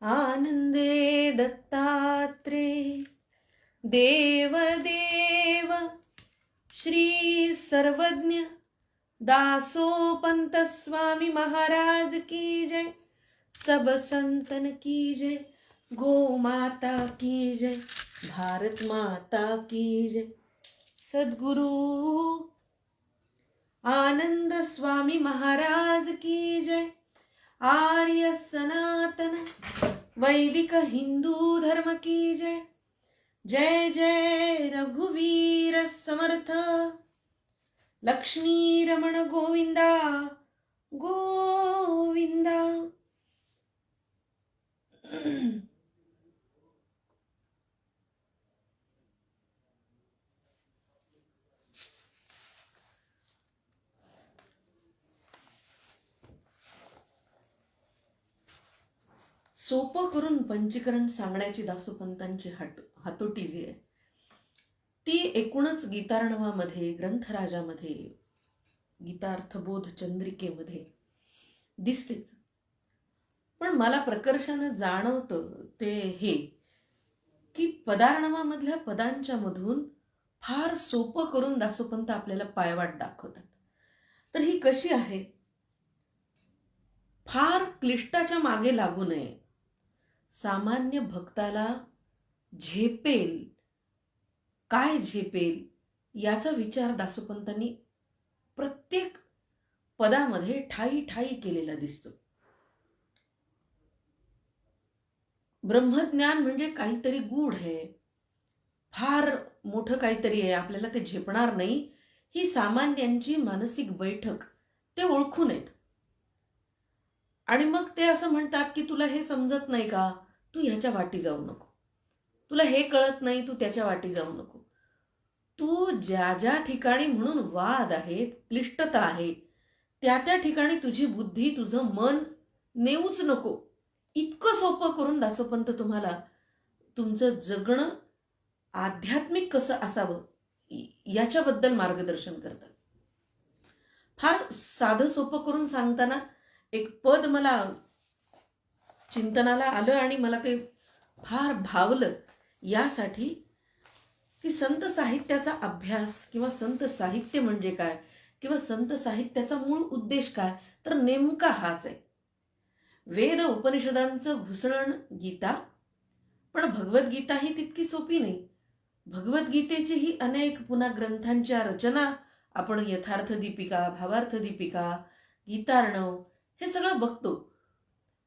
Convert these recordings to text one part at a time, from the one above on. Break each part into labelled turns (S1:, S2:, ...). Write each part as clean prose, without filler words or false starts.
S1: आनंदे दत्तात्रे देवदेव श्री सर्वज्ञ दासोपंत स्वामी महाराज की जय। सब संतन की जय। गौ माता की जय। भारत माता की जय। सद्गुरु आनंद स्वामी महाराज की जय। आर्य सनातन वैदिक हिंदू धर्म की जय। जय जय रघुवीर समर्थ लक्ष्मी रमण गोविंदा गोविंदा। सोपं करून पंचीकरण सांगण्याची दासोपंतांची हातोटी जी आहे ती एकूणच गीतार्णवामध्ये, ग्रंथराजामध्ये, गीतार्थबोध चंद्रिकेमध्ये दिसतेच. पण मला प्रकर्षानं जाणवतं ते हे की पदार्णवामधल्या पदांच्या मधून फार सोपं करून दासोपंत आपल्याला पायवाट दाखवतात. तर ही कशी आहे? फार क्लिष्टाच्या मागे लागू नये, सामान्य भक्ताला झेपेल, काय झेपेल याचा विचार दासोपंतांनी प्रत्येक पदामध्ये ठाई ठाई केलेला दिसतो. ब्रह्मज्ञान म्हणजे काहीतरी गूढ आहे, फार मोठं काहीतरी आहे, आपल्याला ते झेपणार नाही, ही सामान्यांची मानसिक बैठक ते ओळखून येत. आणि मग ते असं म्हणतात की तुला हे समजत नाही का, तू ह्याच्या वाटी जाऊ नको, तुला हे कळत नाही, तू त्याच्या वाटी जाऊ नको. तू ज्या ज्या ठिकाणी म्हणून वाद आहेत, क्लिष्टता आहे, त्या त्या ठिकाणी तुझी बुद्धी, तुझं मन नेऊच नको. इतकं सोपं करून दासोपंत तुम्हाला तुमचं जगणं आध्यात्मिक कसं असावं याच्याबद्दल मार्गदर्शन करतात. फार साधं सोपं करून सांगताना एक पद मला चिंतनाला आलं आणि मला ते फार भावलं, यासाठी की संत साहित्याचा अभ्यास किंवा संत साहित्य म्हणजे काय किंवा संत साहित्याचा मूळ उद्देश काय, तर नेमका हाच आहे. वेद उपनिषदांचं घुसळण गीता, पण भगवद्गीता ही तितकी सोपी नाही. भगवद्गीतेचीही अनेक पुन्हा ग्रंथांच्या रचना आपण यथार्थ दीपिका, भावार्थ दीपिका, गीतार्णव हे सगळं बघतो.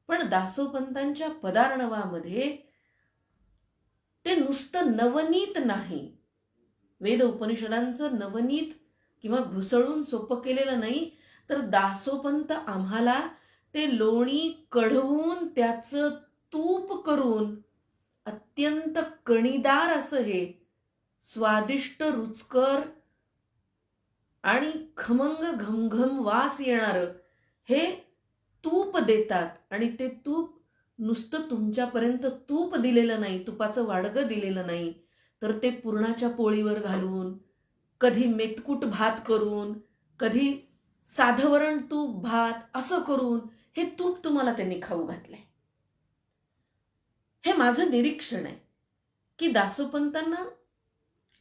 S1: पण दासोपंतांच्या पदार्णवामध्ये ते नुसतं नवनीत नाही, वेद उपनिषदांचं नवनीत किंवा घुसळून सोपं केलेलं नाही, तर दासोपंत आम्हाला ते लोणी कढवून त्याचं तूप करून अत्यंत कणीदार असं हे स्वादिष्ट, रुचकर आणि खमंग घमघम वास येणारं हे तूप देतात. आणि ते तूप नुसतं तुमच्यापर्यंत तूप दिलेलं नाही, तुपाचं वाडगं दिलेलं नाही, तर ते पुरणाच्या पोळीवर घालून, कधी मेतकूट भात करून, कधी साधं वरण तूप भात असं करून हे तूप तुम्हाला त्यांनी खाऊ घातलंय. हे माझं निरीक्षण आहे की दासोपंतांना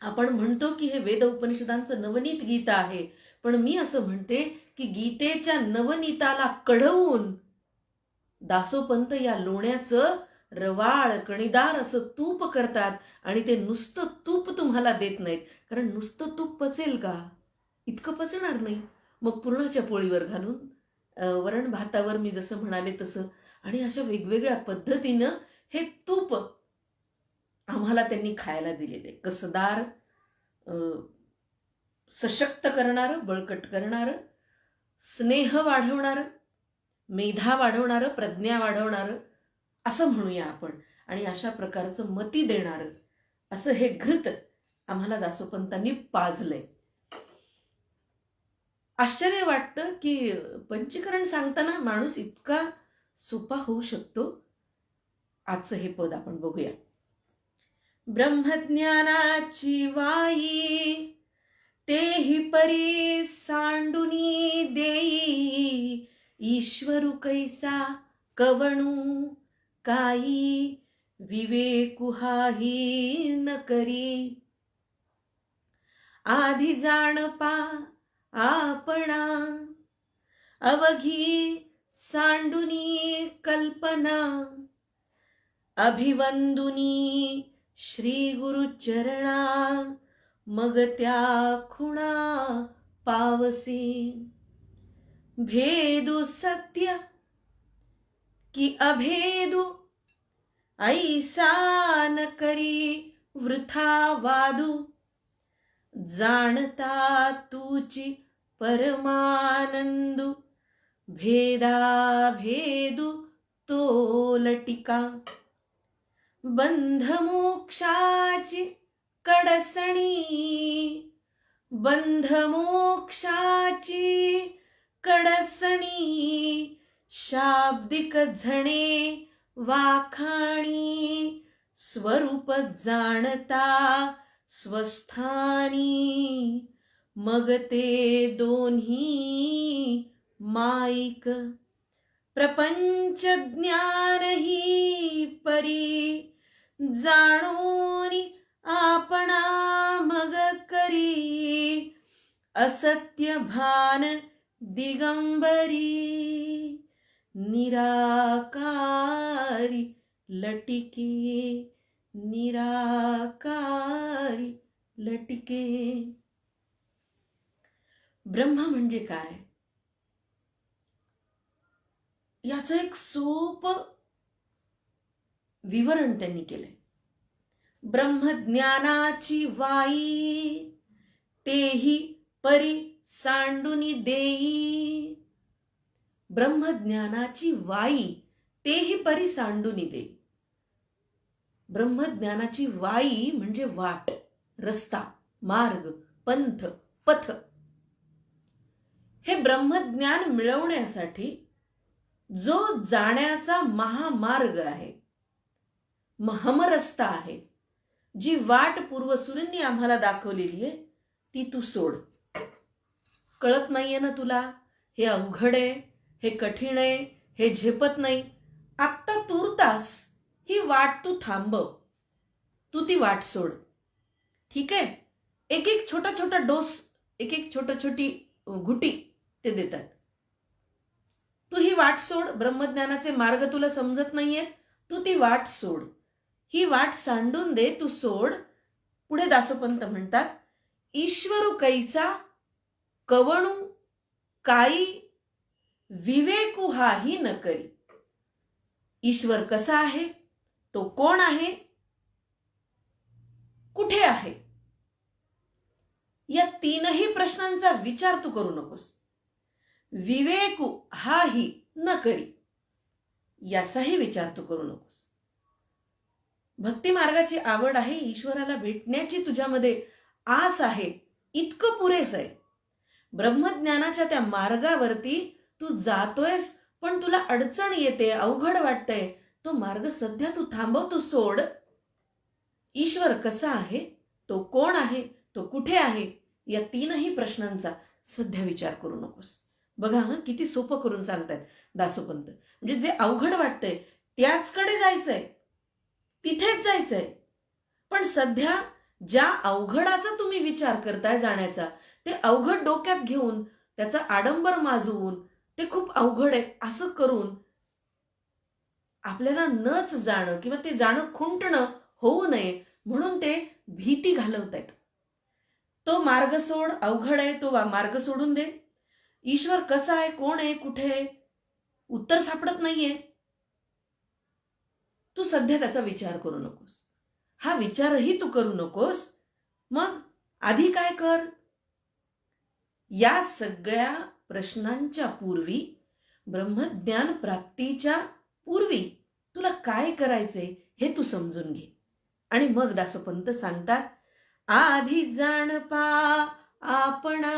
S1: आपण म्हणतो की हे वेद उपनिषदांचं नवनीत गीता आहे, पण मी असं म्हणते की गीतेच्या नवनीताला कढवून दासोपंत या लोण्याचं रवाळ कणीदार असं तूप करतात. आणि ते नुसतं तूप तुम्हाला देत नाहीत, कारण नुसतं तूप पचेल का, इतकं पचणार नाही. मग पुरणाच्या पोळीवर घालून, वरण भातावर मी जसं म्हणाले तसं, आणि अशा वेगवेगळ्या पद्धतीनं हे तूप आम्हाला त्यांनी खायला दिलेले. कसदार, सशक्त करणारं, बळकट करणारं, स्नेह वाढवणारं, मेधा वाढवणारं, प्रज्ञा वाढवणारं असं म्हणूया आपण, आणि अशा प्रकारचं मती देणारं असं हे घृत आम्हाला दासोपंतांनी पाजलंय. आश्चर्य वाटतं की पंचीकरण सांगताना माणूस इतका सोपा होऊ शकतो. आजचं हे पद आपण बघूया. ब्रह्मज्ञानाची वाई तेही परी सांडुनी देई, ईश्वरू कैसा कवणू काही विवेकु हाही न करी. आधी जाण पा आपणा अवघी सांडुनी कल्पना. अभिवंदुनी श्री गुरुचरणा मग त्या खुणा पावसी. भेदू सत्य की अभेदू ऐसा न करी वृथा वादू. जाणता तुची परमानंदू भेदा भेदू तोलटिका. बंध मोक्षाची कडसणी बंध मोक्षाची कडसणी. शाब्दिक झणे वाखाणी स्वरूप जाणता स्वस्थानी. मग ते दोन्ही माईक प्रपंच ज्ञान ही परी. जाणूनी आपणा मग करी असत्य भान दिगंबरी. निराकारी लटिके निराकारी लटिके. ब्रह्म म्हणजे काय याचं एक सोपं विवरण त्यांनी केलंय. ब्रह्मज्ञानाची वाई तेही परी सांडुनी देई. ब्रह्मज्ञानाची वाई तेही परी सांडुनी देई. ब्रह्मज्ञानाची वाई म्हणजे वाट, रस्ता, मार्ग, पंथ, पथ. हे ब्रह्मज्ञान मिळवण्यासाठी जो जाण्याचा महामार्ग आहे, हमरस्ता आहे, जी वाट पूर्वसूरींनी आम्हाला दाखवलेली आहे ती तू सोड. कळत नाहीये ना तुला, हे अवघड आहे, हे कठीण आहे, हे झेपत नाही, आत्ता तुर्तास ही वाट तू थांबव, तू ती वाट सोड. ठीक आहे. एक एक छोटा छोटा डोस, एक एक छोटी घुटी ते देतात. तू ही वाट सोड. ब्रह्मज्ञानाचे मार्ग तुला समजत नाहीये, तू ती वाट सोड. ही वाट सांडून दे, तू सोड. पुढे दासोपंत म्हणतात, ईश्वरू कैचा कवणू काही विवेकू हाही न करी. ईश्वर कसा आहे, तो कोण आहे, कुठे आहे, या तीनही प्रश्नांचा विचार तू करू नकोस. विवेकू हाही न करी याचाही विचार तू करू नकोस. भक्ती मार्गाची आवड आहे, ईश्वराला भेटण्याची तुझ्यामध्ये आस आहे, इतकं पुरेस आहे. ब्रह्मज्ञानाच्या त्या मार्गावरती तू जातोयस, पण तुला अडचण येते, अवघड वाटतंय, तो मार्ग सध्या तू थांबव, तू सोड. ईश्वर कसा आहे, तो कोण आहे, तो कुठे आहे, या तीनही प्रश्नांचा सध्या विचार करू नकोस. बघा किती सोपं करून सांगतायत दासोपंत. म्हणजे जे अवघड वाटतंय त्याचकडे जायचंय, तिथेच जायचंय. पण सध्या ज्या अवघडाचा तुम्ही विचार करताय जाण्याचा, ते अवघड डोक्यात घेऊन त्याचा आडंबर माजवून ते खूप अवघड आहे असं करून आपल्याला नच जाणं किंवा ते जाणं खुंटणं होऊ नये म्हणून ते भीती घालवतायत. तो मार्ग सोड, अवघड आहे तो मार्ग सोडून दे. ईश्वर कसा आहे, कोण आहे, कुठे आहे, उत्तर सापडत नाहीये, तू सध्या त्याचा विचार करू नकोस. हा विचारही तू करू नकोस. मग आधी काय कर, या सगळ्या प्रश्नांच्या पूर्वी, ब्रह्मज्ञान प्राप्तीच्या पूर्वी तुला काय करायचंय हे तू समजून घे. आणि मग दासोपंत सांगतात, आधी जाण पा आपणा.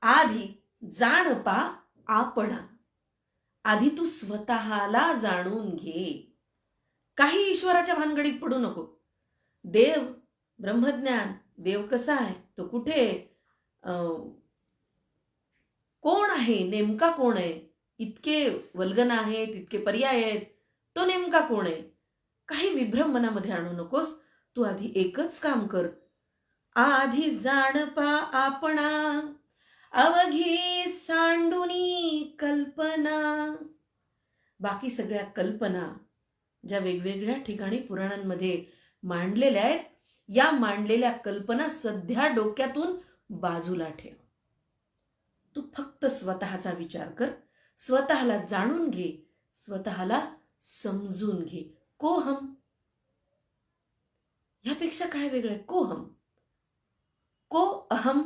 S1: आधी जाण पा आपणा. आधी तू स्वतःला जाणून घे. काही ईश्वराच्या भानगडीत पडू नको. देव, ब्रह्मज्ञान, देव कसा आहे, तो कुठे, कोण आहे, नेमका कोण आहे, इतके वल्गना आहेत, इतके पर्याय आहेत, तो नेमका कोण आहे? काही विभ्रम मनामध्ये आणू नकोस. तू आधी एकच काम कर. आधी जाण पा आपणा, अवघी सांडुनी कल्पना. बाकी सगळ्या कल्पना ज्या वेगवेगळ्या ठिकाणी पुराणांमध्ये मांडलेल्या आहेत, या मांडलेल्या कल्पना सध्या डोक्यातून बाजूला ठेव. तू फक्त स्वतःचा विचार कर, स्वतःला जाणून घे, स्वतःला समजून घे. कोहम, ह्यापेक्षा काय वेगळं आहे? कोहम, को अहम,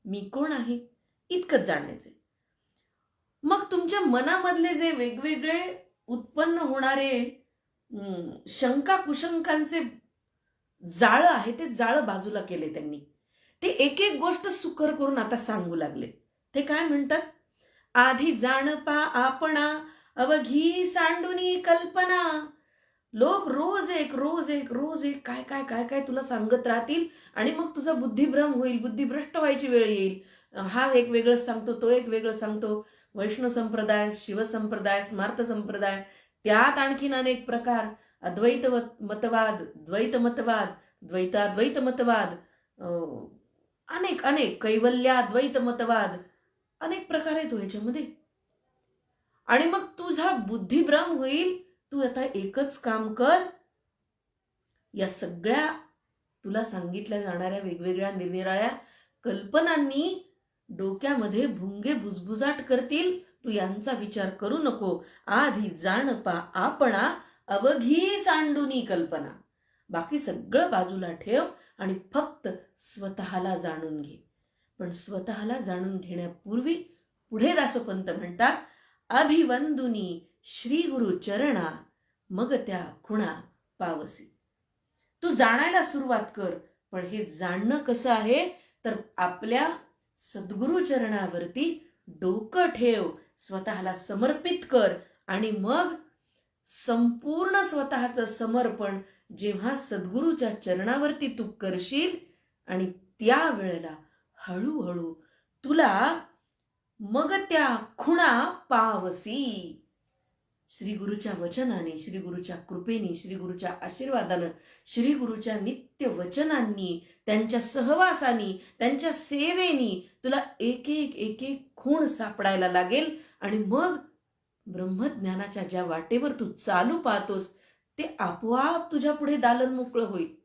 S1: मी कोण आहे, इतकंच जाणायचंय. मग तुमच्या मनामधले जे वेगवेगळे उत्पन्न होणारे शंका कुशंकांचे जाळं आहे, ते जाळं बाजूला केले त्यांनी. ते एक एक गोष्ट सुकर करून आता सांगू लागले. ते काय म्हणतात? आधी जाण पा आपणा, अवघी सांडुनी कल्पना. लोक रोज एक काय काय काय काय तुला सांगत राहतील आणि मग तुझा बुद्धिभ्रम होईल, बुद्धिभ्रष्ट व्हायची वेळ येईल. हा एक वेगळं सांगतो, तो एक वेगळं सांगतो. वैष्णव संप्रदाय, शिवसंप्रदाय, स्मार्त संप्रदाय, त्यात आणखीन अनेक प्रकार, अद्वैत मतवाद, द्वैत मतवाद, द्वैताद्वैत मतवाद, अनेक अनेक, कैवल्याद्वैत मतवाद, अनेक प्रकार आहेत ह्याच्यामध्ये. आणि मग तुझा बुद्धिभ्रम होईल. तू आता एकच काम कर. या सगळ्या तुला सांगितल्या जाणाऱ्या वेगवेगळ्या निरनिराळ्या कल्पनांनी डोक्यामध्ये भुंगे भुजबुजाट करतील. तू यांचा विचार करू नको. आधी जाण पा आपणा, अवघी सांडुनी कल्पना. बाकी सगळं बाजूला ठेव आणि फक्त स्वतःला जाणून घे. पण स्वतःला जाणून घेण्यापूर्वी पुढे दासोपंत म्हणतात, अभिवंदुनी श्री गुरु चरणा, मग त्या खुणा पावसी. तू जाणायला सुरुवात कर. पण हे जाणणं कसं आहे तर आपल्या सद्गुरु चरणावरती डोकं ठेव, स्वतःला समर्पित कर आणि मग संपूर्ण स्वतःचं समर्पण जेव्हा सद्गुरूच्या चरणावरती तू करशील आणि त्या वेळेला हळूहळू तुला मग त्या खुणा पावसी. श्री गुरुच्या वचनाने, श्री गुरुच्या कृपेने, श्री गुरुच्या आशीर्वादानं, श्री गुरुच्या नित्य वचनांनी, त्यांच्या सहवासानी, त्यांच्या सेवेनी तुला एक एक खूण सापडायला लागेल. आणि मग ब्रह्मज्ञानाच्या ज्या वाटेवर तू चालू पाहतोस ते आपोआप तुझ्या पुढे दालन मोकळं होईल.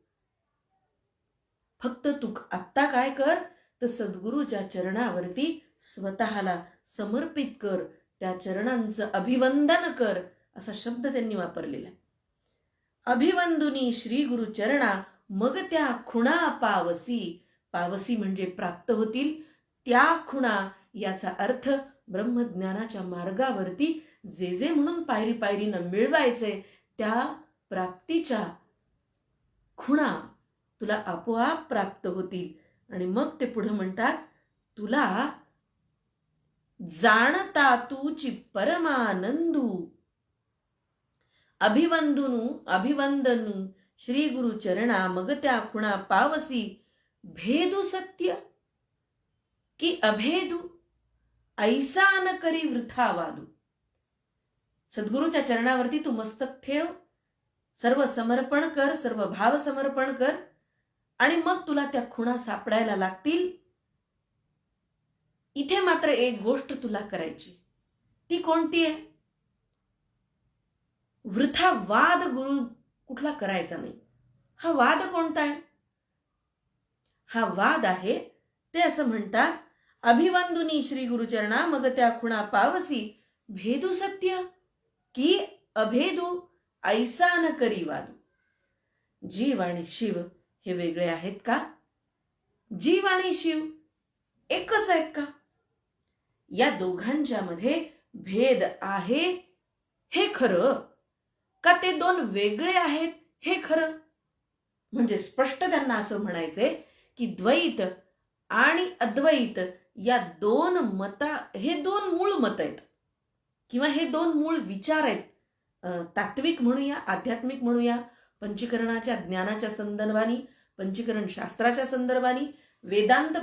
S1: फक्त तू आत्ता काय कर तर सद्गुरूच्या चरणावरती स्वतःला समर्पित कर, त्या चरणांचं अभिवंदन कर. असा शब्द त्यांनी वापरलेला आहे. अभिवंदुनी श्री गुरु चरणा, मग त्या खुणा पावसी. पावसी म्हणजे प्राप्त होतील त्या खुणा. याचा अर्थ ब्रह्मज्ञानाच्या मार्गावरती जे जे म्हणून पायरी पायरीनं मिळवायचे त्या प्राप्तीच्या खुणा तुला आपोआप प्राप्त होतील. आणि मग ते पुढे म्हणतात, तुला जाणता तूची परमानंदू. अभिवंदनू श्री गुरु चरणा, मग त्या खुणा पावसी. भेदू सत्य की अभेदू, ऐसा न करी वृथा वादू. सद्गुरूच्या चरणावरती तू मस्तक ठेव, सर्व समर्पण कर, सर्व भाव समर्पण कर आणि मग तुला त्या खुणा सापडायला लागतील. इथे मात्र एक गोष्ट तुला करायची. ती कोणती आहे? वृथा वाद गुरु कुठला करायचा नाही. हा वाद कोणता आहे? हा वाद आहे ते असं म्हणतात, अभिवंदुनी श्री गुरुचरणा, मग त्या खुणा पावसी. भेदू सत्य की अभेदू, ऐसा न करी वादू. जीव आणि शिव हे वेगळे आहेत का? जीव आणि शिव एकच आहेत का? या दोघांच्या मध्ये भेद आहे हे खरं का ते दोन वेगळे आहेत हे खरं? म्हणजे स्पष्ट त्यांना असं म्हणायचंय की द्वैत आणि अद्वैत या दोन हे दोन मूळ मत आहेत किंवा हे दोन मूळ विचार आहेत. तात्विक म्हणूया, आध्यात्मिक म्हणूया, पंचीकरणाच्या ज्ञानाच्या संदर्भाने, पंचीकरण शास्त्राच्या संदर्भाने, वेदांत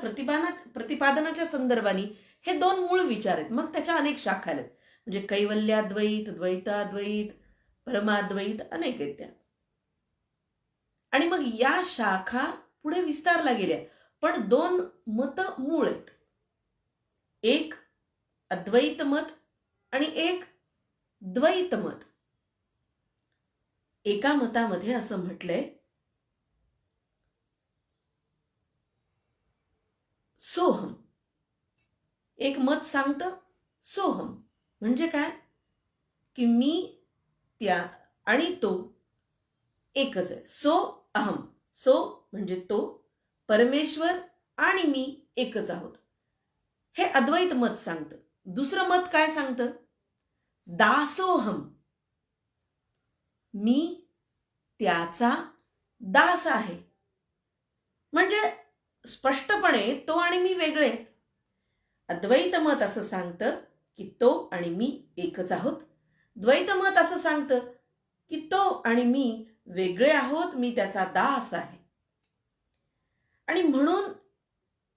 S1: प्रतिपादनाच्या संदर्भाने हे दोन मूळ विचार आहेत. मग त्याच्या अनेक शाखा आहेत. म्हणजे कैवल्याद्वैत, द्वैताद्वैत, परमाद्वैत अनेक आहेत त्या. आणि मग या शाखा पुढे विस्तारला गेल्या. पण दोन मत मूळ आहेत. एक अद्वैत मत आणि एक द्वैत मत. एका मतामध्ये असं म्हटलंय, सोहम. एक मत सांगतं सोहम म्हणजे काय, की मी त्या आणि तो एकच आहे. सो अहम. सो म्हणजे तो, परमेश्वर आणि मी एकच आहोत, हे अद्वैत मत सांगतं. दुसरं मत काय सांगतं, दासोहम. मी त्याचा दास आहे. म्हणजे स्पष्टपणे तो आणि मी वेगळे. अद्वैत मत असं सांगतं की तो आणि मी एकच आहोत. द्वैत मत असं सांगतं की तो आणि मी वेगळे आहोत, मी त्याचा दास आहे. आणि म्हणून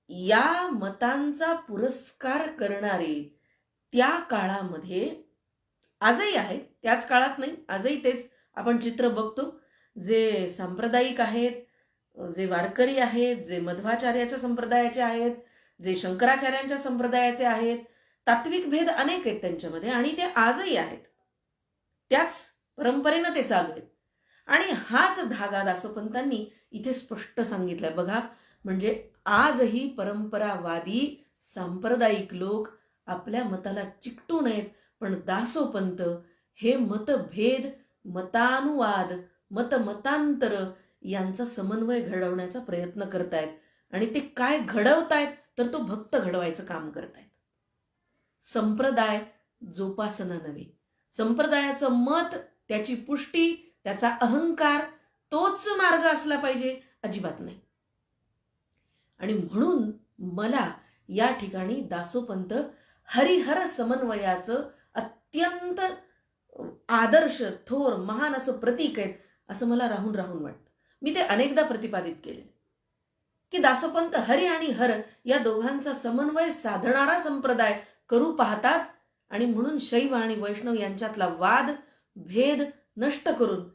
S1: या मतांचा पुरस्कार करणारे त्या काळामध्ये आजही आहेत, त्याच काळात नाही, आजही तेच आपण चित्र बघतो. जे सांप्रदायिक आहेत, जे वारकरी आहेत, जे मध्वाचार्याच्या संप्रदायाचे आहेत, जे शंकराचार्यांच्या संप्रदायाचे आहेत, तात्विक भेद अनेक आहेत त्यांच्यामध्ये आणि ते आजही आहेत. त्याच परंपरेनं ते चालू आहेत. आणि हाच धागा दासोपंतांनी इथे स्पष्ट सांगितलाय बघा. म्हणजे आजही परंपरावादी सांप्रदायिक लोक आपल्या मताला चिकटू नयेत, पण दासोपंत हे मतभेद, मतानुवाद, मतमतांतर यांचा समन्वय घडवण्याचा प्रयत्न करतायत. आणि ते काय घडवतायत, तर तो भक्त घडवायचं काम करतायत. संप्रदाय जोपासना नव्हे, संप्रदायाचं मत, त्याची पुष्टी, त्याचा अहंकार, तोच मार्ग असला पाहिजे, अजिबात नाही. आणि म्हणून मला या ठिकाणी दासोपंत हरिहर समन्वयाचं अत्यंत आदर्श, थोर, महान असं प्रतीक आहेत, असं मला राहून राहून वाटतं. मी ते अनेकदा प्रतिपादित केले की दासोपंत हरी आणि हर या दोघांचा समन्वय साधणारा संप्रदाय करू पाहतात. आणि म्हणून शैव आणि वैष्णव यांच्यातला वाद, भेद नष्ट करून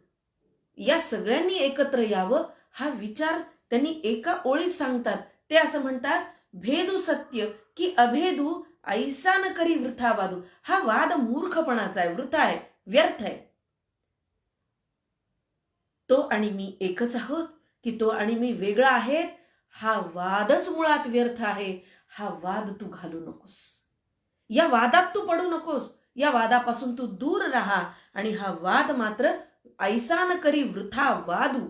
S1: या सगळ्यांनी एकत्र यावं, हा विचार त्यांनी एका ओळीत सांगतात. ते असं म्हणतात, भेदू सत्य की अभेदू ऐसा न करी वृथा वादू. हा वाद मूर्खपणाचा आहे, वृथा आहे, व्यर्थ आहे. तो आणि मी एकच आहोत की तो आणि मी वेगळा आहेत, हा वादच मुळात व्यर्थ आहे. हा वाद तू घालू नकोस, या वादात तू पडू नकोस, या वादापासून तू दूर राहा. आणि हा वाद मात्र ऐसा न करी वृथा वादू,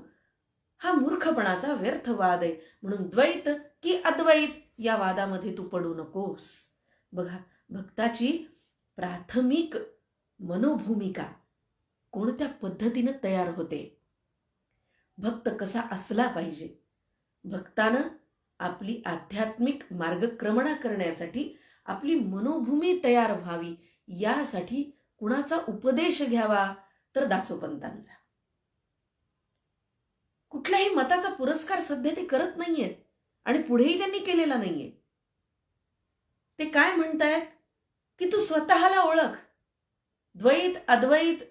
S1: हा मूर्खपणाचा व्यर्थ वाद आहे. म्हणून द्वैत की अद्वैत या वादामध्ये तू पडू नकोस. बघा, भक्ताची प्राथमिक मनोभूमिका कोणत्या पद्धतीने तयार होते, भक्त कसा असला पाहिजे. भक्तानं आपली आध्यात्मिक मार्गक्रमणा करण्यासाठी आपली मनोभूमी तयार व्हावी, यासाठी कुणाचा उपदेश घ्यावा, तर दासोपंतांचा. कुठल्याही मताचा पुरस्कार सध्या ते करत नाहीयेत आणि पुढेही त्यांनी केलेला नाहीये. ते काय म्हणतायत की तू स्वतःला ओळख, द्वैत अद्वैत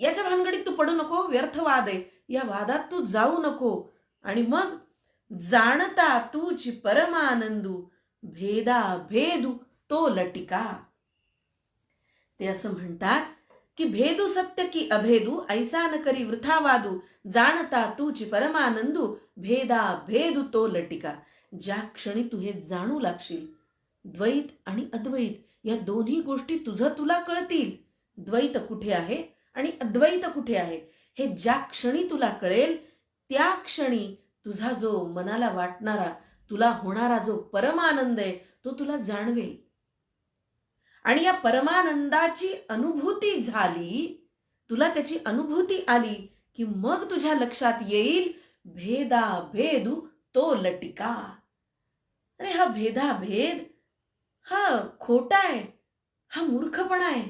S1: याच्या भानगडीत तू पडू नको, व्यर्थ वाद आहे, या वादात तू जाऊ नको. आणि मग जाणता तूच परमानंदू, भेदा भेदू तो लटिका. ते असं म्हणतात की भेदू सत्य की अभेदू ऐसा न करी वृथा वादू, जाणता तूच परमानंदू, भेदा भेदू तो लटिका. ज्या क्षणी तू हे जाणू लागशील, द्वैत आणि अद्वैत या दोन्ही गोष्टी तुला कळतील, द्वैत कुठे आहे आणि अद्वैत कुठे आहे हे ज्या क्षणी तुला कळेल, त्या क्षणी तुझा जो मनाला वाटणारा, तुला होणारा जो परमानंद आहे, तो तुला जाणवेल. आणि या परमानंदाची अनुभूती झाली, तुला त्याची अनुभूती आली की मग तुझ्या लक्षात येईल, भेदा भेदू तो लटिका. अरे हा भेदाभेद हा खोटा आहे, हा मूर्खपणा आहे,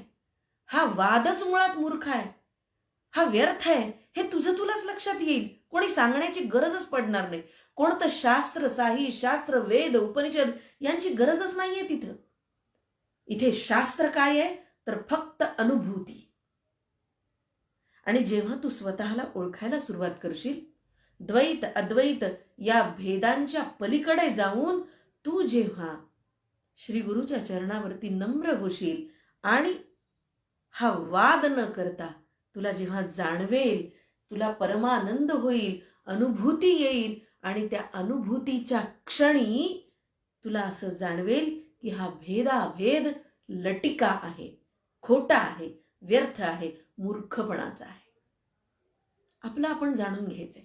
S1: हा वादच मुळात मूर्ख आहे, हा व्यर्थ आहे, हे तुलाच लक्षात येईल. कोणी सांगण्याची गरजच पडणार नाही. कोणतं शास्त्र, साही शास्त्र, वेद, उपनिषद यांची गरजच नाहीये तिथं. इथे शास्त्र काय आहे, तर फक्त अनुभूती. आणि जेव्हा तू स्वतःला ओळखायला सुरुवात करशील, द्वैत अद्वैत या भेदांच्या पलीकडे जाऊन तू जेव्हा श्री गुरुच्या चरणावरती नम्र होशील आणि हा वाद न करता तुला जेव्हा जाणवेल, तुला परमानंद होईल, अनुभूती येईल आणि त्या अनुभूतीच्या क्षणी तुला असं जाणवेल की हा भेदाभेद लटिका आहे, खोटा आहे, व्यर्थ आहे, मूर्खपणाचा आहे. आपलं आपण जाणून घ्यायचंय.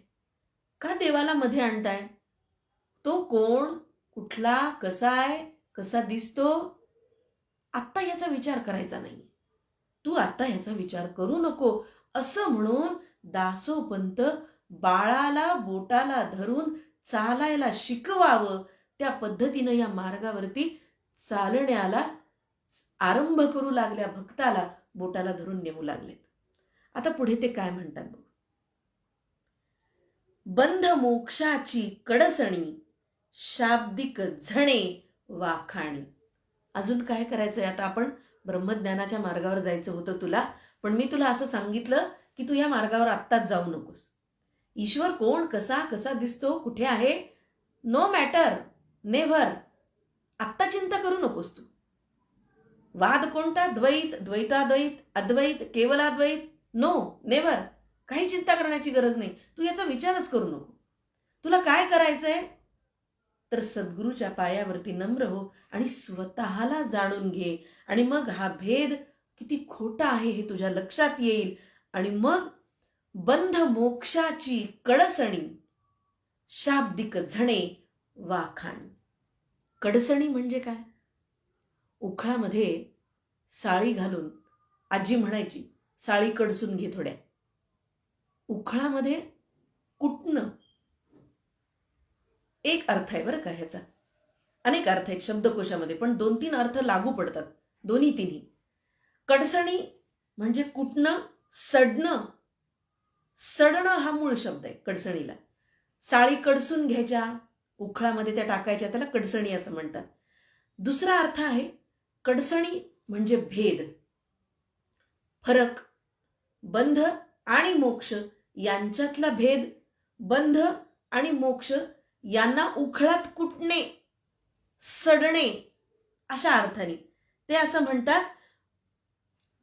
S1: का देवाला मध्ये आणताय? तो कोण, कुठला, कसा आहे, कसा दिसतो, आत्ता याचा विचार करायचा नाही. तू आत्ता ह्याचा विचार करू नको असं म्हणून दासोपंत बाळाला बोटाला धरून चालायला शिकवावं, त्या पद्धतीनं या मार्गावरती चालण्याला आरंभ करू लागल्या भक्ताला बोटाला धरून नेऊ लागलेत. आता पुढे ते काय म्हणतात बघ. बंध मोक्षाची कडसणी, शाब्दिक झणे वाखाणी. अजून काय करायचंय? आता आपण ब्रह्मज्ञानाच्या मार्गावर जायचं होतं तुला, पण मी तुला असं सांगितलं की तू या मार्गावर आत्ताच जाऊ नकोस. ईश्वर कोण, कसा कसा दिसतो, कुठे आहे, नो मॅटर, नेव्हर. आत्ता चिंता करू नकोस तू. वाद कोणता? द्वैत, द्वैताद्वैत, अद्वैत, केवलाद्वैत, नो, नेव्हर. काही चिंता करण्याची गरज नाही. तू याचा विचारच करू नको. तुला काय करायचंय? तर सद्गुरूच्या पायावरती नम्र हो आणि स्वतःला जाणून घे. आणि मग हा भेद किती खोटा आहे हे तुझ्या लक्षात येईल. आणि मग बंध मोक्षाची कडसणी, शाब्दिक झणे वाखाणी. कडसणी म्हणजे काय? उखळामध्ये साळी घालून आजी म्हणायची, साळी कडसून घे थोड्या. उखळामध्ये कुटणं एक अर्थ आहे बरं का ह्याचा. अनेक अर्थ आहेत शब्दकोशामध्ये, पण 2-3 अर्थ लागू पडतात, दोन्ही तिन्ही. कडसणी म्हणजे कुटणं, सडणं. सडणं हा मूळ शब्द आहे कडसणीला. साळी कडसून घ्यायच्या, उखळामध्ये त्या टाकायच्या, त्याला कडसणी असं म्हणतात. दुसरा अर्थ आहे कडसणी म्हणजे भेद, फरक, बंध आणि मोक्ष यांच्यातला भेद. बंध आणि मोक्ष यांना उखळात कुटणे, सडणे अशा अर्थाने ते असं म्हणतात.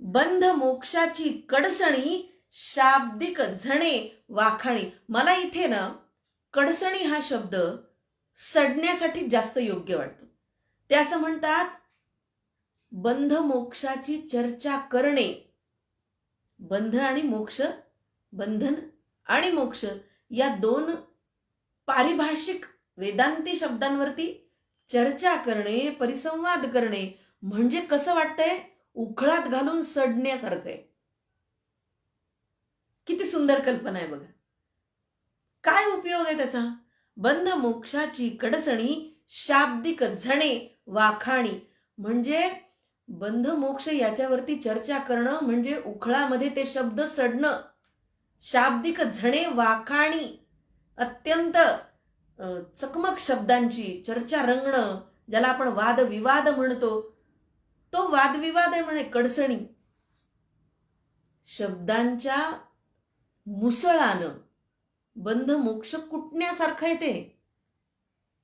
S1: बंध मोक्षाची कडसणी, शाब्दिक झणे वाखाणी. मला इथे ना कडसणी हा शब्द सडण्यासाठी जास्त योग्य वाटतो. ते असं म्हणतात, बंध मोक्षाची चर्चा करणे. बंध आणि मोक्ष, बंधन आणि मोक्ष या दोन पारिभाषिक वेदांती शब्दांवरती चर्चा करणे, परिसंवाद करणे म्हणजे कसं वाटतंय? उखळात घालून सडण्यासारखं आहे. किती सुंदर कल्पना आहे बघा. काय उपयोग आहे त्याचा? बंध मोक्षाची कडसणी, शाब्दिक झणे वाखाणी. म्हणजे बंध मोक्ष याच्यावरती चर्चा करणं म्हणजे उखळामध्ये ते शब्द सडणं. शाब्दिक झणे वाखाणी, अत्यंत चकमक शब्दांची चर्चा रंगणं, ज्याला आपण वादविवाद म्हणतो, तो वादविवाद आहे म्हणे कडसणी. शब्दांच्या मुसळानं बंध मोक्ष कुटण्यासारखं आहे ते.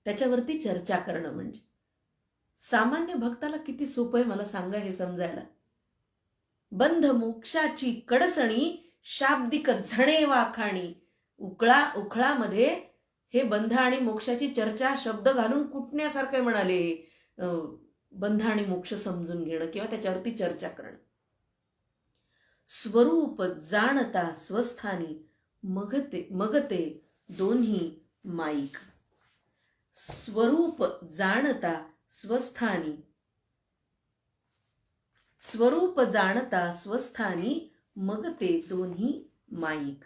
S1: त्याच्यावरती चर्चा करणं म्हणजे सामान्य भक्ताला किती सोपं आहे मला सांगा हे समजायला. बंध मोक्षाची कडसणी, शाब्दिक झणे वाखाणी. उखळामध्ये हे बंध आणि मोक्षाची चर्चा शब्द घालून कुटण्यासारखे म्हणाले. बंध आणि मोक्ष समजून घेणं किंवा त्याच्यावरती चर्चा करणं. स्वरूप जाणता स्वस्थानी, मगते दोन्ही माईक. स्वरूप जाणता स्वस्थानी, स्वरूप जाणता स्वस्थानी, मगते दोन्ही माईक.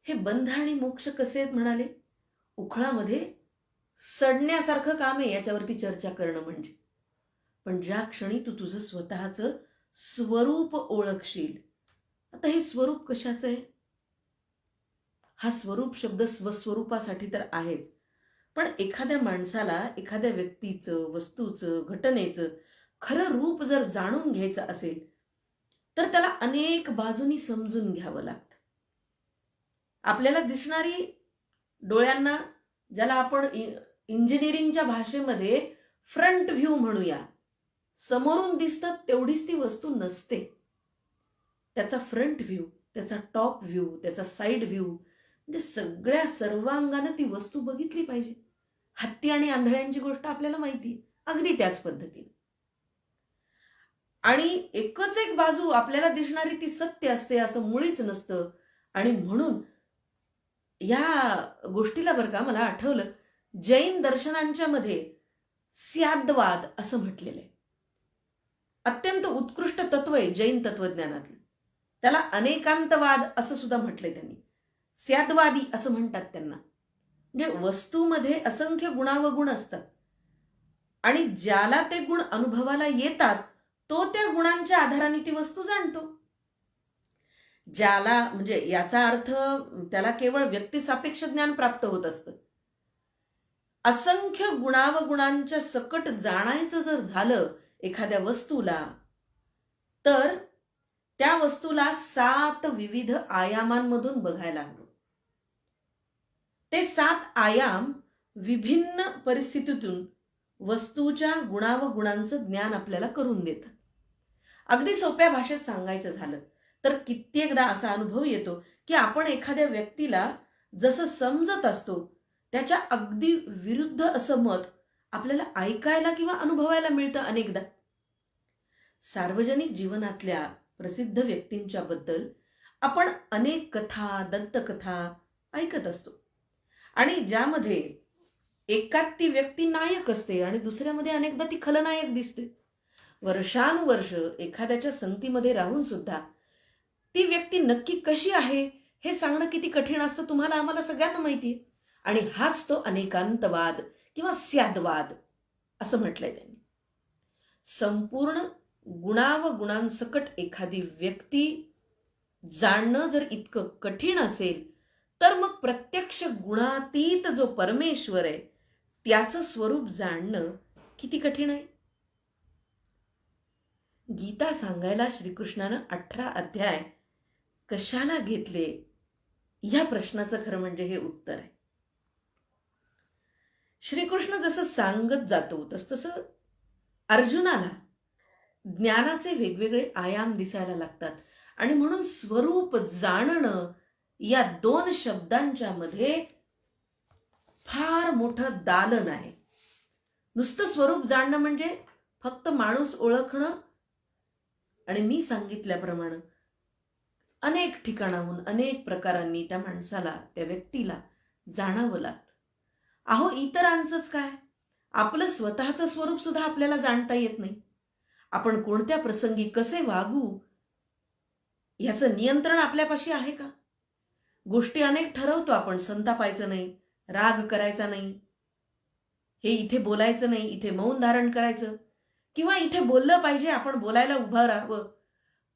S1: हे बंध आणि मोक्ष कसे आहेत म्हणाले? उखळामध्ये सडण्यासारखं काम आहे याच्यावरती चर्चा करणं म्हणजे. पण ज्या क्षणी तू तुझं स्वतःचं स्वरूप ओळखशील. आता हे स्वरूप कशाचं आहे? हा स्वरूप शब्द स्वस्वरूपासाठी तर आहेच, पण एखाद्या माणसाला, एखाद्या व्यक्तीचं, वस्तूचं, घटनेचं खरं रूप जर जाणून घ्यायचं असेल तर त्याला अनेक बाजूनी समजून घ्यावं लागतं. आपल्याला दिसणारी डोळ्यांना, ज्याला आपण इंजिनिअरिंगच्या भाषेमध्ये फ्रंट व्ह्यू म्हणूया, समोरून दिसतं तेवढीच ती वस्तू नसते. त्याचा फ्रंट व्ह्यू, त्याचा टॉप व्ह्यू, त्याचा साईड व्ह्यू, म्हणजे सगळ्या सर्वांगानं ती वस्तू बघितली पाहिजे. हत्ती आणि आंधळ्यांची गोष्ट आपल्याला माहिती आहे, अगदी त्याच पद्धतीने. आणि एकच एक बाजू आपल्याला दिसणारी ती सत्य असते असं मुळीच नसतं. आणि म्हणून या गोष्टीला बरं का मला आठवलं, जैन दर्शनांच्या मध्ये स्याद्वाद असं म्हटलेलं आहे. अत्यंत उत्कृष्ट तत्व आहे जैन तत्वज्ञानातलं. त्याला अनेकांतवाद असं सुद्धा म्हटलंय त्यांनी. स्याद्वादी असं म्हणतात त्यांना. म्हणजे वस्तूमध्ये असंख्य गुणावगुण असतात आणि ज्याला ते गुण अनुभवाला येतात तो त्या गुणांच्या आधाराने ती वस्तू जाणतो. ज्याला, म्हणजे याचा अर्थ त्याला केवळ व्यक्तिसापेक्ष ज्ञान प्राप्त होत असतं. असंख्य गुणावगुणांच्या सकट जाणायचं जर झालं एखाद्या वस्तूला, तर त्या वस्तूला 7 विविध आयामांमधून बघायला हवं. ते 7 आयाम विभिन्न परिस्थितीतून वस्तूच्या गुणावगुणांचं ज्ञान आपल्याला करून देतात. अगदी सोप्या भाषेत सांगायचं झालं तर कित्येकदा असा अनुभव येतो की आपण एखाद्या व्यक्तीला जसं समजत असतो त्याच्या अगदी विरुद्ध असं मत आपल्याला ऐकायला किंवा अनुभवायला मिळतं अनेकदा. सार्वजनिक जीवनातल्या प्रसिद्ध व्यक्तींच्या बद्दल आपण अनेक कथा, दंतकथा ऐकत असतो आणि ज्यामध्ये एकात ती व्यक्ती नायक असते आणि दुसऱ्यामध्ये अनेकदा ती खलनायक दिसते. वर्षानुवर्ष एखाद्याच्या संगतीमध्ये राहून सुद्धा ती व्यक्ती नक्की कशी आहे हे सांगणं किती कठीण असतं, तुम्हाला आम्हाला सगळ्यांना माहिती आहे. आणि हाच तो अनेकांतवाद किंवा स्याद्वाद असं म्हटलंय त्यांनी. संपूर्ण गुणावगुणांसकट एखादी व्यक्ती जाणणं जर इतकं कठीण असेल तर मग प्रत्यक्ष गुणातीत जो परमेश्वर आहे त्याचं स्वरूप जाणणं किती कठीण आहे. गीता सांगायला श्रीकृष्णानं 18 अध्याय कशाला घेतले या प्रश्नाचं खरं म्हणजे हे उत्तर आहे. श्रीकृष्ण जसं सांगत जातो तसतसं अर्जुनाला ज्ञानाचे वेगवेगळे आयाम दिसायला लागतात आणि म्हणून स्वरूप जाणणं या 2 शब्दांच्या मध्ये फार मोठं दालन आहे. नुसतं स्वरूप जाणणं म्हणजे फक्त माणूस ओळखणं, आणि मी सांगितल्याप्रमाणे अनेक ठिकाणाहून अनेक प्रकारांनी त्या माणसाला, त्या व्यक्तीला जाणावं लागतं. अहो इतरांचंच काय, आपलं स्वतःचं स्वरूप सुद्धा आपल्याला जाणता येत नाही. आपण कोणत्या प्रसंगी कसे वागू याचं नियंत्रण आपल्यापाशी आहे का? गोष्टी अनेक ठरवतो आपण, संतापायचं नाही, राग करायचा नाही, हे इथे बोलायचं नाही, इथे मौन धारण करायचं, किंवा इथे बोललं पाहिजे, आपण बोलायला उभं राहावं.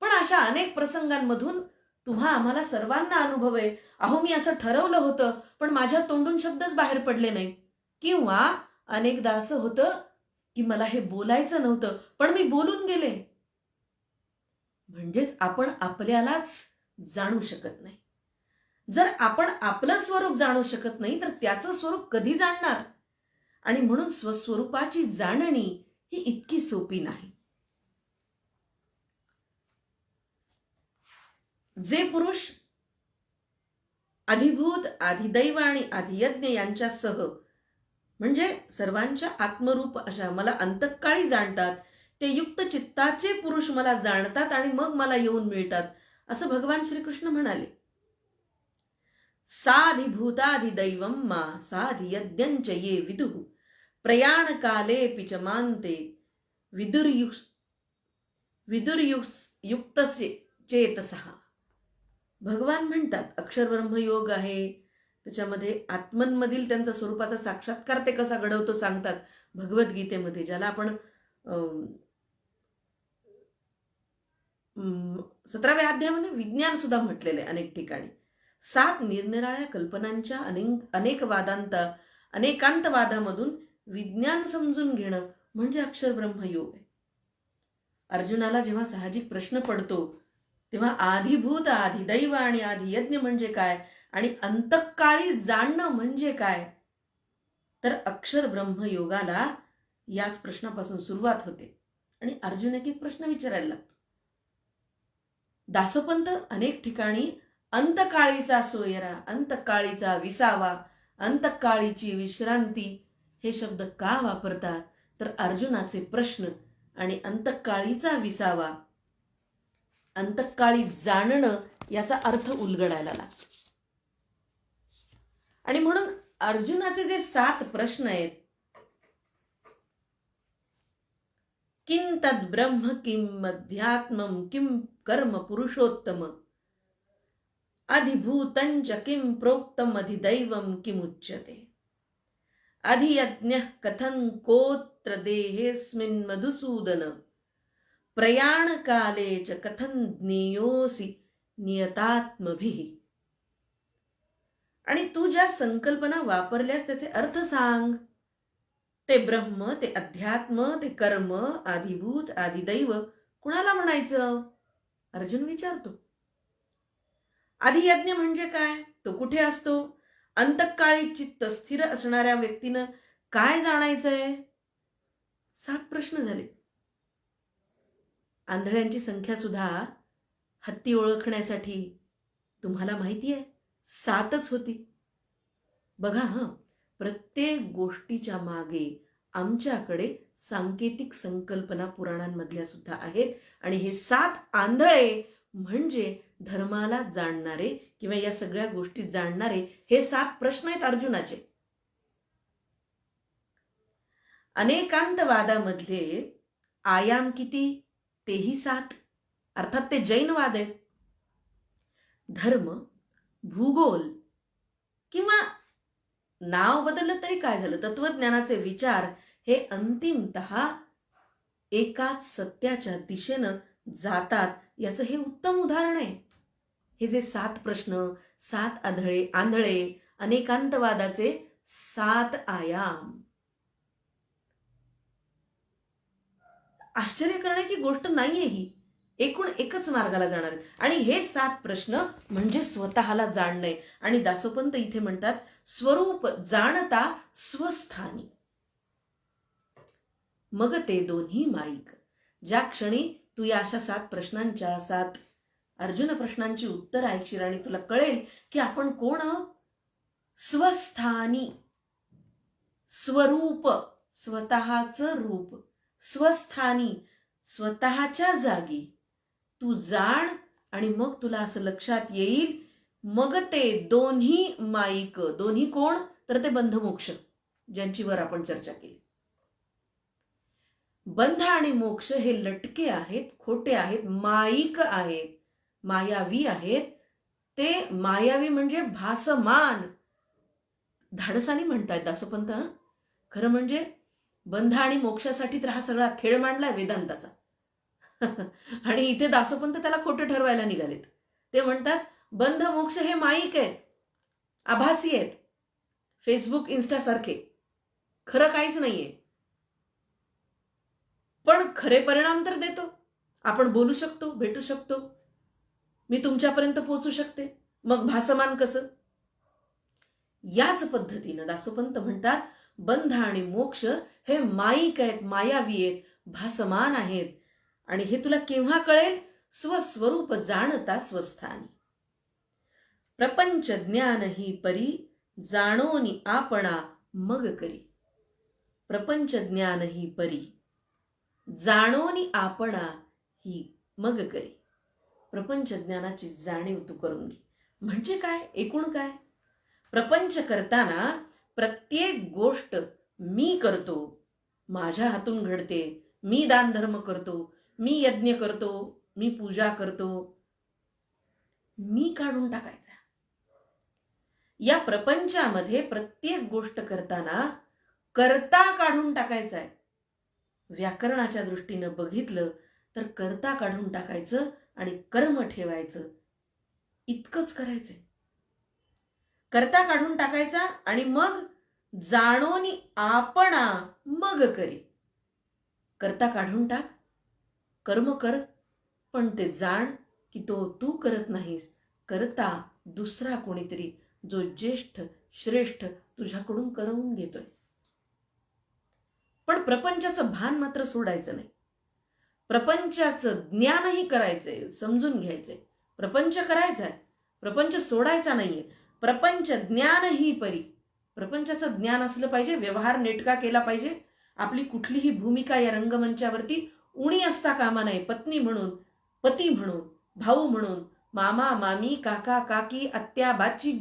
S1: पण अशा अनेक प्रसंगांमधून तुम्हा आम्हाला सर्वांना अनुभव आहे, अहो मी असं ठरवलं होतं पण माझ्या तोंडून शब्दच बाहेर पडले नाही. किंवा अनेकदा असं होतं की मला हे बोलायचं नव्हतं पण मी बोलून गेले. म्हणजेच आपण आपल्यालाच जाणू शकत नाही. जर आपण आपलं स्वरूप जाणू शकत नाही तर त्याचं स्वरूप कधी जाणणार? आणि म्हणून स्वस्वरूपाची जाणणी ही इतकी सोपी नाही. जे पुरुष अधिभूत, अधिदैव आणि अधियज्ञ यांच्यासह म्हणजे सर्वांच्या आत्मरूप अशा मला अंतःकाळी जाणतात, ते युक्त चित्ताचे पुरुष मला जाणतात आणि मग मला येऊन मिळतात असं भगवान श्रीकृष्ण म्हणाले. साधिभूताधिदैवं मा साधियज्ञञ्च ये विदुः प्रयाण काले पिचमान्ते विदुर्युक्त चेतसः. भगवान म्हणतात अक्षर ब्रह्मयोग आहे, त्याच्यामध्ये आत्मनमधील त्यांचा स्वरूपाचा साक्षात्कार ते कसा घडवतो सांगतात भगवद्गीतेमध्ये, ज्याला आपण 17व्या अध्यायामध्ये विज्ञान सुद्धा म्हटलेले अनेक ठिकाणी. 7 निरनिराळ्या कल्पनांच्या अनेकांतवादामधून विज्ञान समजून घेणं म्हणजे अक्षर ब्रह्मयोग आहे. अर्जुनाला जेव्हा साहजिक प्रश्न पडतो तेव्हा आधिभूत, आधिदैव आणि आधियज्ञ म्हणजे काय आणि अंतकाळी जाणणं म्हणजे काय, तर अक्षर ब्रह्म योगाला याच प्रश्नापासून सुरुवात होते आणि अर्जुन एक एक प्रश्न विचारायला लागतो. दासोपंत अनेक ठिकाणी अंतकाळीचा सोयरा, अंतकाळीचा विसावा, अंतकाळीची विश्रांती हे शब्द का वापरतात, तर अर्जुनाचे प्रश्न आणि अंतकाळीचा विसावा, अंतकाळी जाणणं याचा अर्थ उलगडायला लागतो. आणि म्हणून अर्जुनाचे जे 7 प्रश्न आहेत, किं तद ब्रह्म किं अध्यात्मम किं कर्म पुरुषोत्तम अधिभूतंच किं प्रोक्तम अधिदैवम किमुच्यते अधियज्ञः कथं कोत्र देहेऽस्मिन् मधुसूदन प्रयाण काले च कथं ज्ञेयोऽसि नियतात्मभिः. आणि तू ज्या संकल्पना वापरल्यास त्याचे अर्थ सांग. ते ब्रह्म, ते अध्यात्म, ते कर्म, आधिभूत, आधिदैव कुणाला म्हणायचं, अर्जुन विचारतो. आधियज्ञ म्हणजे काय, तो कुठे असतो, अंतकाळी चित्त स्थिर असणाऱ्या व्यक्तीनं काय जाणायचंय. 7 प्रश्न झाले. आंधळ्यांची संख्या सुद्धा हत्ती ओळखण्यासाठी तुम्हाला माहिती आहे 7च होती. बघा प्रत्येक गोष्टीच्या मागे आमच्याकडे सांकेतिक संकल्पना पुराणांमधल्या सुद्धा आहेत आणि हे 7 आंधळे म्हणजे धर्माला जाणणारे किंवा या सगळ्या गोष्टी जाणणारे हे 7 प्रश्न आहेत अर्जुनाचे. अनेकांतवादामधले आयाम किती, तेही 7, अर्थात ते जैनवाद आहेत. धर्म, भूगोल किंवा नाव बदललं तरी काय झालं, तत्वज्ञानाचे विचार हे अंतिमतः एकाच सत्याच्या दिशेनं जातात याचं हे उत्तम उदाहरण आहे. हे जे 7 प्रश्न, 7 आंधळे, अनेकांतवादाचे 7 आयाम. आश्चर्य करण्याची गोष्ट नाहीये ही. एकूण एकच मार्गाला जाणार आणि हे 7 प्रश्न म्हणजे स्वतःला जाणणे. आणि दासोपंत इथे म्हणतात स्वरूप जाणता स्वस्थानी मग ते दोन्ही माईक. ज्या क्षणी तू या अशा 7 प्रश्नांच्या 7 अर्जुन प्रश्नांची उत्तर ऐकशील आणि तुला कळेल की आपण कोण आहोत. स्वस्थानी, स्वरूप, स्वतःचं रूप, स्वस्थानी, स्वतःच्या जागी तू जाण आणि मग तुला असं लक्षात येईल. मग ते दोन्ही माईक, दोन्ही कोण, तर ते बंधमोक्ष ज्यांची वर आपण चर्चा केली. बंध आणि मोक्ष हे लटके आहेत, खोटे आहेत, माईक आहेत, मायावी आहेत. ते मायावी म्हणजे भासमान. धाडसानी म्हणतायत दासोपंत. खरं म्हणजे बंध आणि मोक्षासाठी तर हा सगळा खेळ मांडलाय वेदांताचा. आणि इथे दासोपंत त्याला खोटं ठरवायला निघालेत. ते म्हणतात बंध मोक्ष हे माईक आहेत, आभासी आहेत, फेसबुक इन्स्टा सारखे, खरं काहीच नाहीये. पण खरे परिणाम तर देतो. आपण बोलू शकतो, भेटू शकतो, मी तुमच्यापर्यंत पोहोचू शकते. मग भासमान कसं. याच पद्धतीनं दासोपंत म्हणतात बंध आणि मोक्ष हे माईक आहेत, मायावी आहेत, भासमान आहेत. आणि हे तुला केव्हा कळेल, स्वस्वरूप जाणता स्वस्थानी. प्रपंच ज्ञान ही परी जाणोनी आपणा मग करी. प्रपंच ज्ञान ही परी जाणोनी आपणा ही मग करी. प्रपंच ज्ञानाची जाणीव तू करून घे. म्हणजे काय, एकूण काय, प्रपंच करताना प्रत्येक गोष्ट मी करतो, माझ्या हातून घडते, मी दानधर्म करतो, मी यज्ञ करतो, मी पूजा करतो, मी काढून टाकायचा. या प्रपंचामध्ये प्रत्येक गोष्ट करताना कर्ता काढून टाकायचा आहे. व्याकरणाच्या दृष्टीनं बघितलं तर कर्ता काढून टाकायचं आणि कर्म ठेवायचं, इतकंच करायचंय. कर्ता काढून टाकायचा आणि मग जाणोनी आपणा मग करी. कर्ता काढून टाक, कर्म कर, पण ते जाण की तो तू करत नाहीस, करता दुसरा कोणीतरी, जो ज्येष्ठ श्रेष्ठ तुझ्याकडून करवून घेतोय. पण प्रपंचाचं भान मात्र सोडायचं नाही. प्रपंचाचं ज्ञानही करायचंय, समजून घ्यायचंय. प्रपंच करायचाय, प्रपंच सोडायचा नाहीये. प्रपंच ज्ञान ही परी. प्रपंचाचं ज्ञान असलं पाहिजे, व्यवहार नेटका केला पाहिजे. आपली कुठलीही भूमिका या रंगमंचावरती उणी असता कामा नये. पत्नी म्हणून, पती म्हणून, भाऊ म्हणून, मामा मामी, काका काकी, आत्या बाची,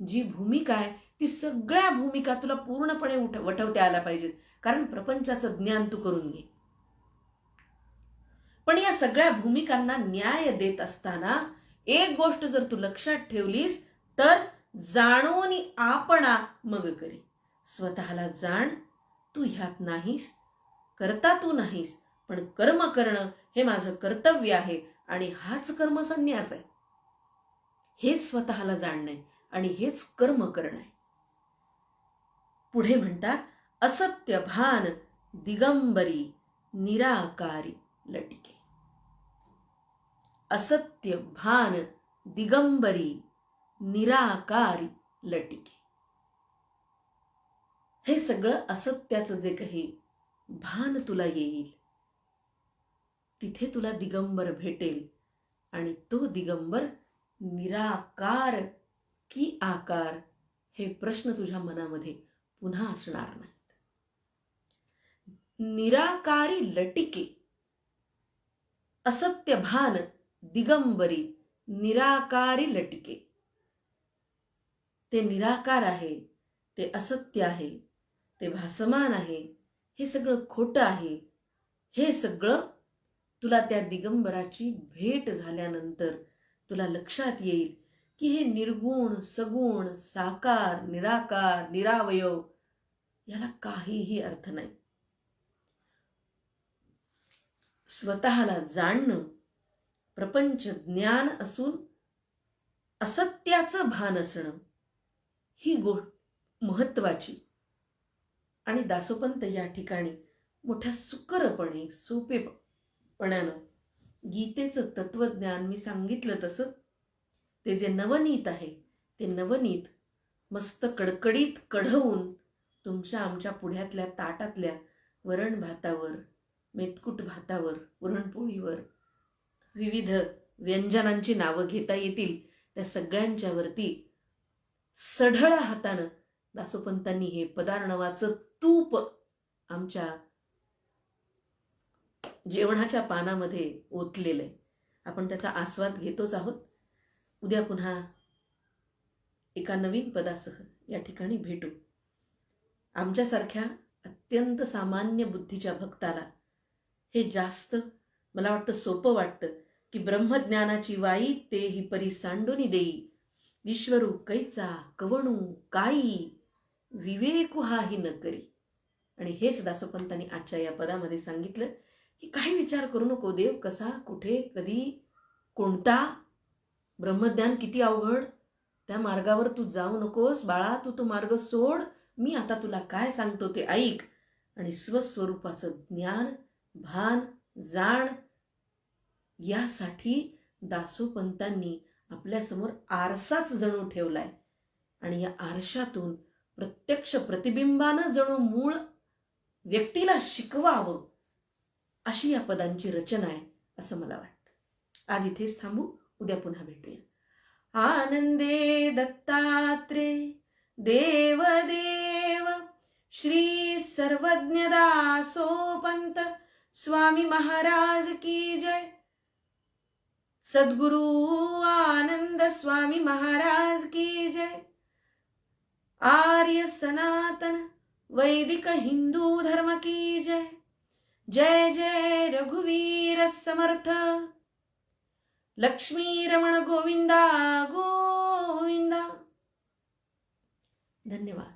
S1: जी भूमिका आहे ती सगळ्या भूमिका तुला पूर्णपणे वठवता आल्या पाहिजेत. कारण प्रपंचाचं ज्ञान तू करून घे. पण या सगळ्या भूमिकांना न्याय देत असताना एक गोष्ट जर तू लक्षात ठेवलीस तर जाणून आपणा मग करी. स्वतःला जाण, तू ह्यात नाहीस, करता तू नाहीस, पण कर्म करणं हे माझं कर्तव्य आहे आणि हाच कर्मसन्यास आहे. हेच स्वतःला जाणणं आहे आणि हेच कर्म करणं आहे. पुढे म्हणतात, असत्य भान दिगंबरी निराकारी लटके. असत्य भान दिगंबरी निराकारी लटके. हे सगळं असत्याचं जे काही भान तुला येईल तिथे तुला दिगंबर भेटेल आणि तो दिगंबर निराकार की आकार हे प्रश्न तुझ्या मनामध्ये पुन्हा असणार नाहीत. निराकारी लटिके, असत्य भान दिगंबरी निराकारी लटिके. ते निराकार आहे, ते असत्य आहे, ते भासमान आहे, हे सगळं खोटं आहे. हे सगळं तुला त्या दिगंबराची भेट झाल्यानंतर तुला लक्षात येईल की हे निर्गुण सगुण साकार निराकार निरावयव याला काहीही अर्थ नाही. स्वतःला जाणणं, प्रपंच ज्ञान असून असत्याचं भान असणं ही गोष्ट महत्वाची. आणि दासोपंत या ठिकाणी मोठ्या सुकरपणे सोपेपणानं गीतेचं तत्वज्ञान मी सांगितलं तसं ते जे नवनीत आहे ते नवनीत मस्त कडकडीत कढवून तुमच्या आमच्या पुढ्यातल्या ताटातल्या वरण भातावर, मेतकूट भातावर, पुरणपोळीवर विविध व्यंजनांची नावं घेता येतील त्या सगळ्यांच्यावरती सढळ हातानं दासोपंतांनी हे पदार्णवाचं तूप आमच्या जेवणाच्या पानामध्ये ओतलेलं आहे. आपण त्याचा आस्वाद घेतोच आहोत. उद्या पुन्हा एका नवीन पदासह या ठिकाणी भेटू. आमच्यासारख्या अत्यंत सामान्य बुद्धीच्या भक्ताला हे जास्त मला वाटतं सोपं वाटतं की ब्रह्मज्ञानाची वाई तेही परी सांडूनी देई, विश्वरू कैचा कवणू काई, विवेकू हाही न करी. आणि हेच दासोपंतांनी आजच्या या पदामध्ये सांगितलं की काही विचार करू नको. देव कसा, कुठे, कधी, कोणता, ब्रह्मज्ञान किती अवघड, त्या मार्गावर तू जाऊ नकोस बाळा. तू तो मार्ग सोड. मी आता तुला काय सांगतो ते ऐक आणि स्वस्वरूपाचं ज्ञान भान जाण. यासाठी दासोपंतांनी आपल्यासमोर आरसाच जणू ठेवलाय आणि या आरशातून प्रत्यक्ष प्रतिबिंबानं जणू मूळ व्यक्तीला शिकवावं अशी या पदांची रचना आहे असं मला वाटतं. आज इथेच थांबू. उद्या पुन्हा भेटूया. आनंदे दत्तात्रे देवदेव श्री सर्वज्ञ दासोपंत स्वामी महाराज की जय. सद्गुरु आनंद स्वामी महाराज की जय. आर्य सनातन वैदिक हिंदू धर्म की जय. जय जय रघुवीर समर्थ. लक्ष्मी रमण गोविंदा गोविंदा. धन्यवाद.